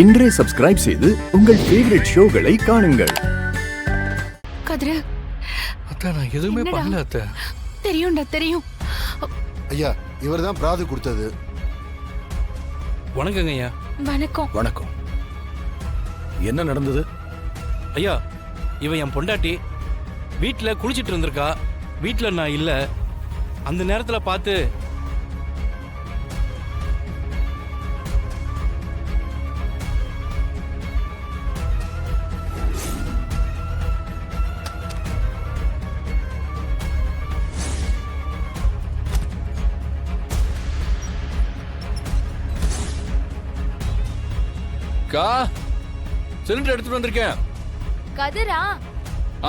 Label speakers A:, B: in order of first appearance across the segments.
A: இன்றே சப்ஸ்கிரைப் செய்து உங்கள் ஃபேவரட் ஷோகளை காணுங்கள்.
B: கதிரு,
C: அத்தை நான் எதுவுமே பண்ணல அத்தை.
B: தெரியும்டா தெரியும்.
D: ஐயா, இவர்தான் பிராது கொடுத்தது.
E: வணக்கங்க ஐயா.
B: வணக்கம்.
C: வணக்கம். என்ன நடந்தது?
E: ஐயா, இவ என் பொண்டாட்டி வீட்டில் குளிச்சிட்டு இருந்திருக்கா. வீட்டில் நான் இல்லை. அந்த நேரத்தில் பார்த்து
C: சிலிண்டர் எடுத்துட்டு வந்திருக்கேன்.
F: கதிரா?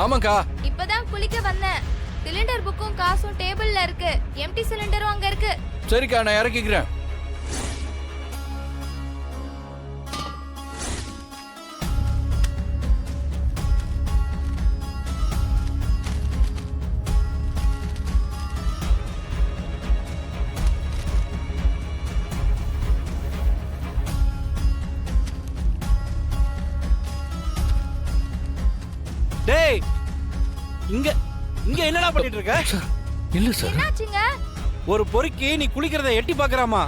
C: ஆமாக்கா.
F: இப்பதான் குளிக்க வந்தேன். சிலிண்டர் புக்கும் காசும் டேபிள்ல இருக்கு. எம்டி சிலிண்டரும் அங்க இருக்கு.
C: சரிக்கா, நான் இறக்கிக்கிறேன்.
E: டேய், இங்க இங்க என்னடா பண்ணிட்டு இருக்க?
C: இல்ல சார்.
F: என்னாச்சுங்க?
E: ஒரு பொறுக்கி நீ குளிக்கிறத எட்டி பாக்குறாமா?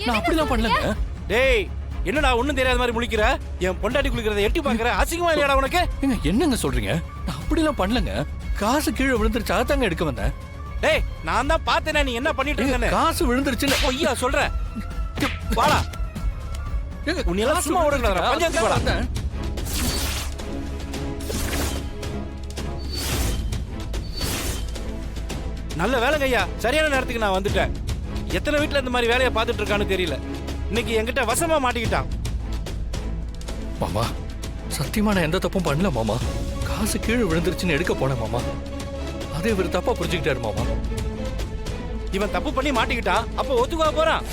C: நான் அப்படிலாம் பண்ணலங்க.
E: டேய், என்னடா ஒண்ணும் தெரியாத மாதிரி முழிக்கிற? என் பொண்டாட்டி குளிக்கிறத எட்டி பாக்குற, அசிங்கமா இல்லையாடா உனக்கு?
C: என்னங்க சொல்றீங்க? நான் அப்படிலாம் பண்ணலங்க. காசு கீழே விழுந்துருச்சு, அதாங்க எடுக்க வந்தேன்.
E: டேய், நான் தான் பார்த்தேனே நீ என்ன பண்ணிட்டு இருக்கன்னு.
C: காசு விழுந்துருச்சுன்னு
E: பொய்யா சொல்ற? வாடா. உன்னை எல்லாம் சும்மா விடக்கூடாதுடா. பஞ்சாயத்துக்கு வாடா. நல்ல வேலைங்க ஐயா, சரியான நேரத்துக்கு நான் வந்துட்டேன். எத்தனை வீட்டுல இந்த மாதிரி வேலையை பார்த்துட்டு இருக்கான்னு தெரியல. இன்னைக்கு என்கிட்ட வசமா மாட்டிக்கிட்டான்.
C: மாமா, சத்தியமா நான் எந்த தப்பும் பண்ணல மாமா. காசு கீழே விழுந்துருச்சுன்னு எடுக்க போனேன் மாமா. அதே இவர் தப்பா புரிஞ்சுக்கிட்டாரு மாமா.
E: இவன் தப்பு பண்ணி மாட்டிக்கிட்டான். அப்போ ஒத்துக்கா போறான்.